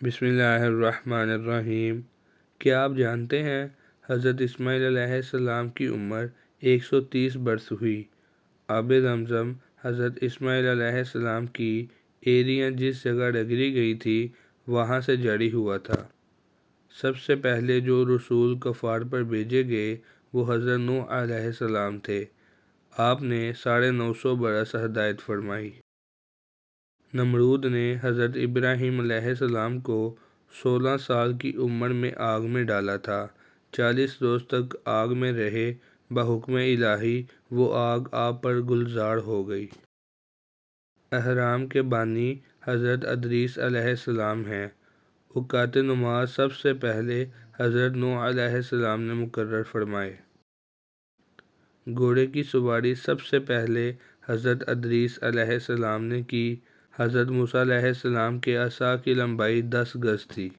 بسم اللہ الرحمن الرحیم۔ کیا آپ جانتے ہیں حضرت اسماعیل علیہ السلام کی عمر 130 برس ہوئی۔ آب زمزم حضرت اسماعیل علیہ السلام کی ایریاں جس جگہ رگڑی گئی تھی وہاں سے جاری ہوا تھا۔ سب سے پہلے جو رسول کفار پر بھیجے گئے وہ حضرت نوح علیہ السلام تھے۔ آپ نے 950 برس ہدایت فرمائی۔ نمرود نے حضرت ابراہیم علیہ السلام کو 16 سال کی عمر میں آگ میں ڈالا تھا۔ 40 روز تک آگ میں رہے، بحکم الہی وہ آگ آپ پر گلزار ہو گئی۔ اہرام کے بانی حضرت ادریس علیہ السلام ہیں۔ اوقات نماز سب سے پہلے حضرت نوح علیہ السلام نے مقرر فرمائے۔ گھوڑے کی سواری سب سے پہلے حضرت ادریس علیہ السلام نے کی۔ حضرت موسیٰ علیہ السلام کے عصا کی لمبائی 10 گز تھی۔